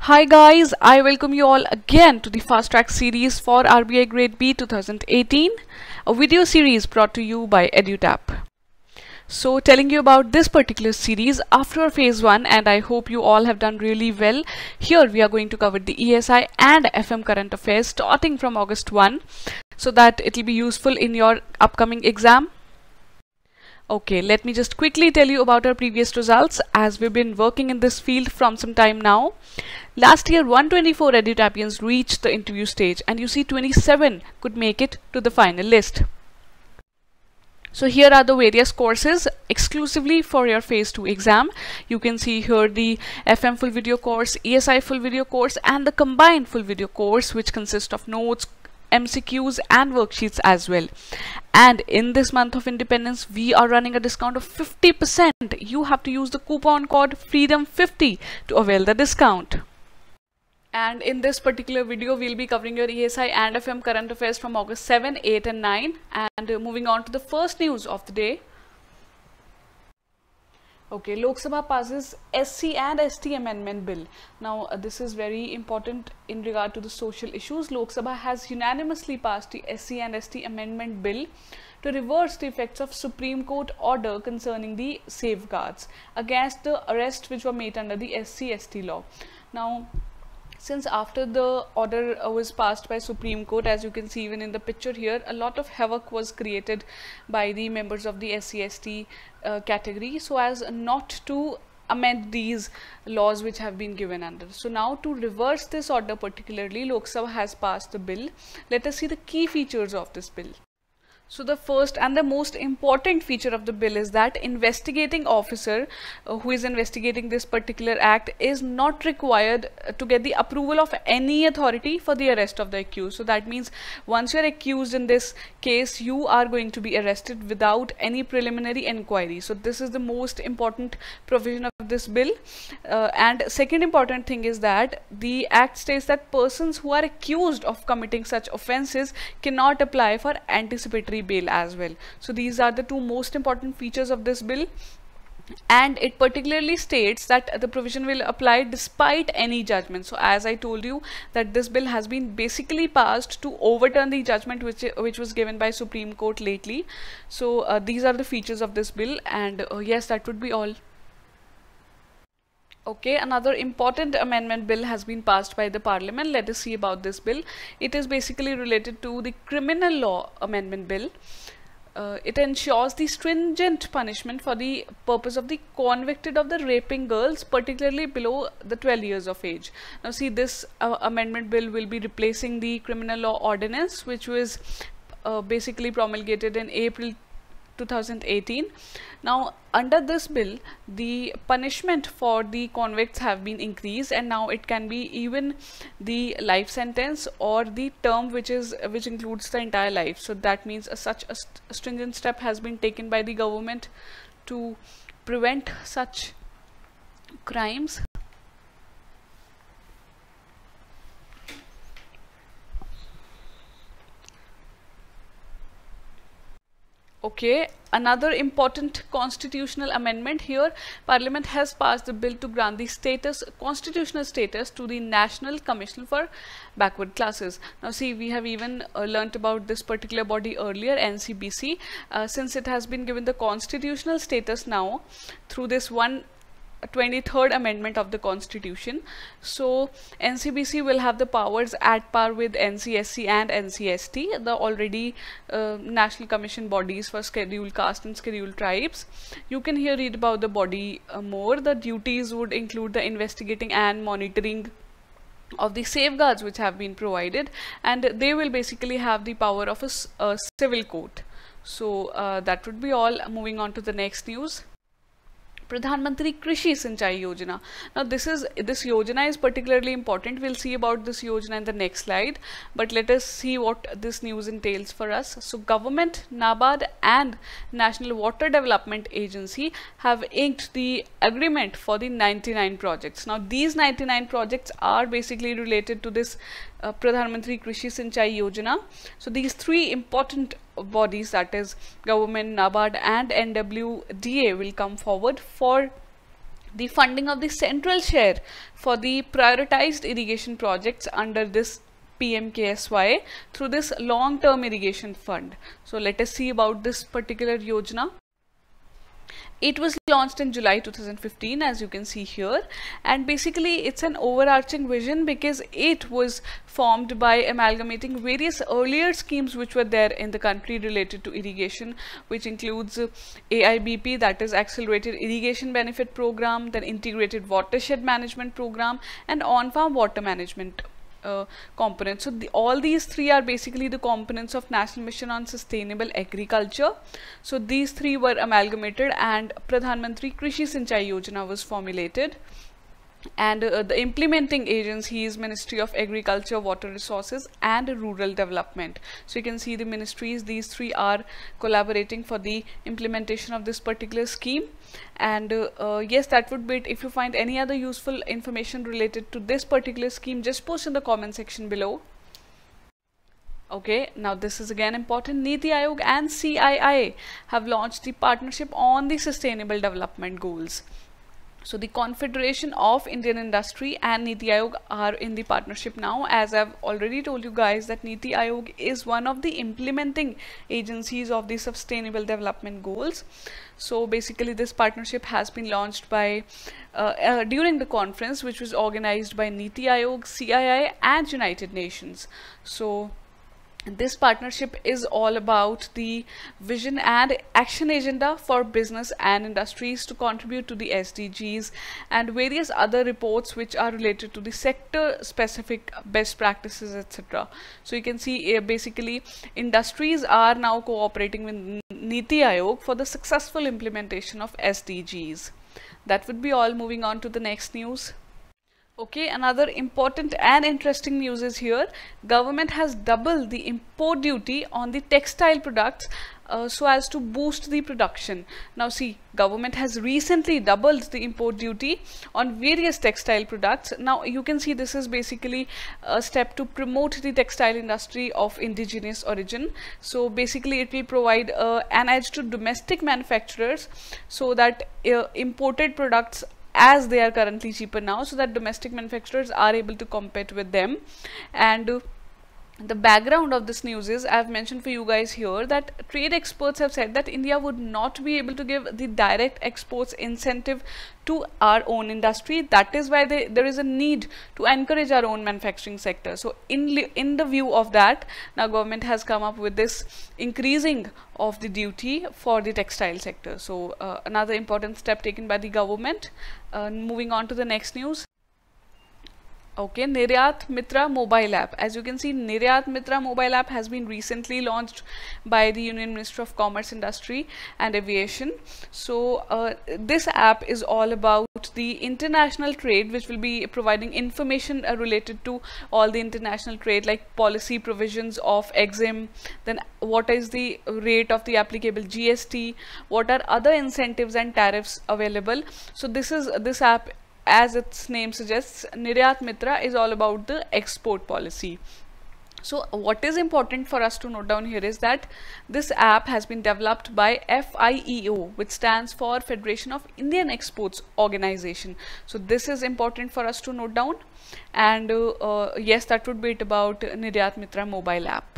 Hi guys, I welcome you all again to the Fast Track series for RBI Grade B 2018, a video series brought to you by EduTap. So telling you about this particular series after phase 1, and I hope you all have done really well. Here we are going to cover the ESI and FM current affairs starting from August 1 so that it will be useful in your upcoming exam. Okay, let me just quickly tell you about our previous results as we've been working in this field from some time now. Last year 124 EduTapians reached the interview stage and you see 27 could make it to the final list. So here are the various courses exclusively for your phase 2 exam. You can see here the FM full video course, ESI full video course and the combined full video course which consists of notes, MCQs and worksheets as well. And in this month of independence we are running a discount of 50%. You have to use the coupon code FREEDOM50 to avail the discount. And in this particular video we'll be covering your ESI and FM current affairs from August 7, 8 and 9. And moving on to the first news of the day. Okay, Lok Sabha passes SC and ST amendment bill. Now this is very important in regard to the social issues. Lok Sabha has unanimously passed the SC and ST amendment bill to reverse the effects of Supreme Court order concerning the safeguards against the arrests which were made under the SC/ST law. Now, since after the order was passed by Supreme Court, as you can see even in the picture here, a lot of havoc was created by the members of the SC/ST category so as not to amend these laws which have been given under. So now to reverse this order particularly, Lok Sabha has passed the bill. Let us see the key features of this bill. So the first and the most important feature of the bill is that investigating officer who is investigating this particular act is not required to get the approval of any authority for the arrest of the accused. So that means once you are accused in this case, you are going to be arrested without any preliminary inquiry. So this is the most important provision of this bill. And second important thing is that the act states that persons who are accused of committing such offences cannot apply for anticipatory bail as well. So these are the two most important features of this bill, and it particularly states that the provision will apply despite any judgment. So as I told you that this bill has been basically passed to overturn the judgment which was given by Supreme Court lately. So these are the features of this bill, and yes, that would be all. Okay, another important amendment bill has been passed by the parliament. Let us see about this bill. It is basically related to the criminal law amendment bill. It ensures the stringent punishment for the purpose of the convicted of the raping girls, particularly below the 12 years of age. Now see, this amendment bill will be replacing the criminal law ordinance which was basically promulgated in April 2018. Now under this bill the punishment for the convicts have been increased, and now it can be even the life sentence or the term which includes the entire life. So that means such a stringent step has been taken by the government to prevent such crimes. Okay, another important constitutional amendment here. Parliament has passed the bill to grant the constitutional status to the National Commission for Backward Classes. Now see, we have even learnt about this particular body earlier, NCBC, since it has been given the constitutional status now through this 23rd amendment of the constitution. So NCBC will have the powers at par with NCSC and NCST, the already National Commission bodies for scheduled caste and scheduled tribes. You can here read about the body more. The duties would include the investigating and monitoring of the safeguards which have been provided, and they will basically have the power of a civil court. So that would be all. Moving on to the next news. Pradhan Mantri Krishi Sinchai Yojana. Now this Yojana is particularly important. We'll see about this Yojana in the next slide, but let us see what this news entails for us. So government, NABARD and National Water Development Agency have inked the agreement for the 99 projects. Now these 99 projects are basically related to this Pradhan Mantri Krishi Sinchai Yojana. So these three important bodies, that is government, NABARD and NWDA, will come forward for the funding of the central share for the prioritized irrigation projects under this PMKSY through this long-term irrigation fund. So let us see about this particular Yojana. It was launched in July 2015, as you can see here, and basically it's an overarching vision because it was formed by amalgamating various earlier schemes which were there in the country related to irrigation, which includes AIBP, that is Accelerated Irrigation Benefit Program, then Integrated Watershed Management Program, and On-Farm Water Management components. So all these three are basically the components of National Mission on Sustainable Agriculture. So these three were amalgamated and Pradhan Mantri Krishi Sinchai Yojana was formulated. And the implementing agency is Ministry of Agriculture, Water Resources and Rural Development. So you can see the ministries, these three are collaborating for the implementation of this particular scheme. And yes, that would be it. If you find any other useful information related to this particular scheme, just post in the comment section below. Okay, now this is again important. Niti Aayog and CII have launched the partnership on the Sustainable Development Goals. So the Confederation of Indian Industry and Niti Aayog are in the partnership now. As I've already told you guys that Niti Aayog is one of the implementing agencies of the Sustainable Development Goals. So basically this partnership has been launched by during the conference which was organized by Niti Aayog, CII and United Nations. So this partnership is all about the vision and action agenda for business and industries to contribute to the SDGs and various other reports which are related to the sector specific best practices, etc. So you can see basically industries are now cooperating with Niti Aayog for the successful implementation of SDGs. That would be all. Moving on to the next news. Okay, another important and interesting news is here. Government has doubled the import duty on the textile products so as to boost the production. Now see, government has recently doubled the import duty on various textile products. Now you can see this is basically a step to promote the textile industry of indigenous origin. So basically it will provide an edge to domestic manufacturers so that imported products, as they are currently cheaper now, so that domestic manufacturers are able to compete with them. And the background of this news is, I have mentioned for you guys here that trade experts have said that India would not be able to give the direct exports incentive to our own industry. That is why there is a need to encourage our own manufacturing sector. So in the view of that, now government has come up with this increasing of the duty for the textile sector. So another important step taken by the government. Moving on to the next news. Okay, Niryat Mitra mobile app. As you can see, Niryat Mitra mobile app has been recently launched by the Union Minister of Commerce, Industry and Aviation. So this app is all about the international trade, which will be providing information related to all the international trade, like policy provisions of EXIM, then what is the rate of the applicable GST, what are other incentives and tariffs available. So this app, as its name suggests, Niryat Mitra is all about the export policy. So what is important for us to note down here is that this app has been developed by FIEO, which stands for Federation of Indian Exports Organization. So this is important for us to note down. And yes, that would be it about Niryat Mitra mobile app.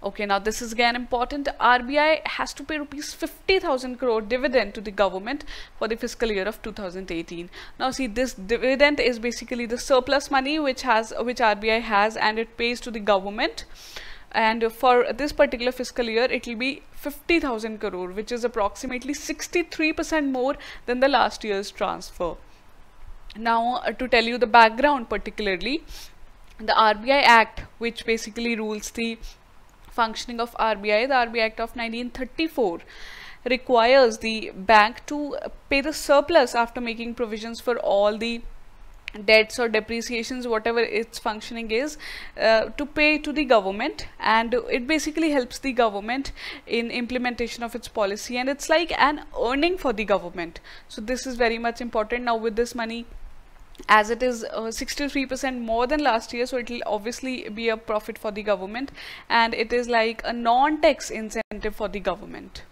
Okay, now this is again important. RBI has to pay rupees 50,000 crore dividend to the government for the fiscal year of 2018. Now see, this dividend is basically the surplus money which RBI has, and it pays to the government. And for this particular fiscal year, it will be 50,000 crore, which is approximately 63% more than the last year's transfer. Now to tell you the background, particularly the RBI Act, which basically rules the functioning of RBI, the RBI Act of 1934, requires the bank to pay the surplus after making provisions for all the debts or depreciations, whatever its functioning is, to pay to the government. And it basically helps the government in implementation of its policy, and it's like an earning for the government. So this is very much important. Now with this money, as it is 63% more than last year, so it will obviously be a profit for the government, and it is like a non-tax incentive for the government.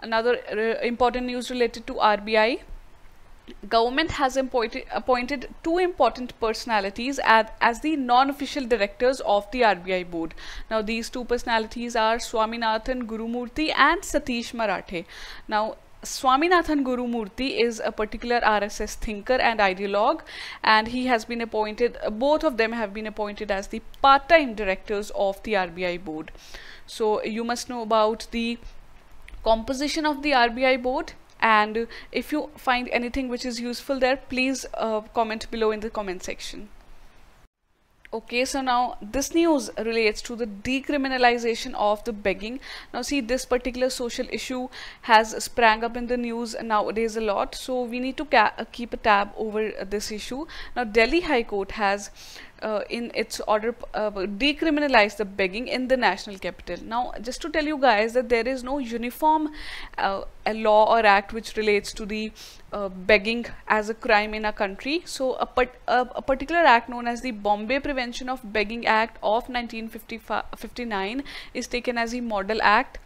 Another important news related to RBI. Government has appointed two important personalities as the non-official directors of the RBI board. Now these two personalities are Swaminathan Gurumurthy and Satish Marathe. Now Swaminathan Gurumurthy is a particular RSS thinker and ideologue, and he has been appointed, both of them have been appointed as the part-time directors of the RBI board. So you must know about the composition of the RBI board, and if you find anything which is useful there, please comment below in the comment section. Okay, so now this news relates to the decriminalization of the begging. Now see, this particular social issue has sprang up in the news nowadays a lot, so we need to keep a tab over this issue. Now Delhi High Court has in its order decriminalized the begging in the national capital. Now just to tell you guys that there is no uniform a law or act which relates to the begging as a crime in a country. So a particular act known as the Bombay Prevention of Begging Act of 1959 is taken as a model act,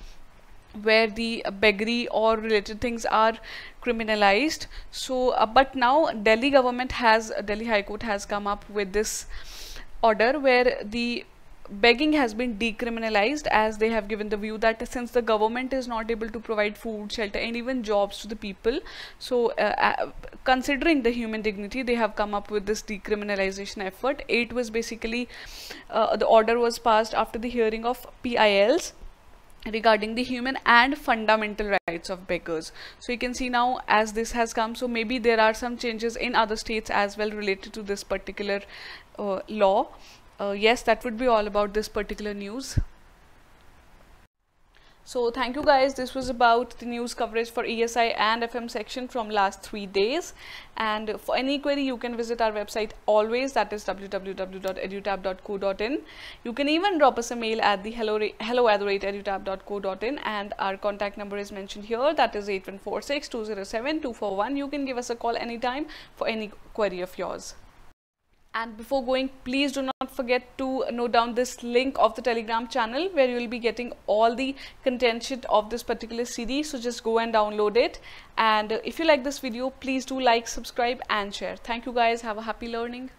where the beggary or related things are criminalized. So but now Delhi High Court has come up with this order where the begging has been decriminalized, as they have given the view that since the government is not able to provide food, shelter and even jobs to the people, so considering the human dignity, they have come up with this decriminalization effort. It was basically the order was passed after the hearing of PILs regarding the human and fundamental rights of beggars. So you can see now as this has come, so maybe there are some changes in other states as well related to this particular law. Yes, that would be all about this particular news. So thank you guys, this was about the news coverage for ESI and FM section from last 3 days, and for any query you can visit our website always, that is www.edutap.co.in. You can even drop us a mail at the hello@edutap.co.in, and our contact number is mentioned here, that is 8146-207-241. You can give us a call anytime for any query of yours. And before going, please do not forget to note down this link of the Telegram channel where you will be getting all the content sheet of this particular series. So just go and download it. And if you like this video, please do like, subscribe and share. Thank you guys. Have a happy learning.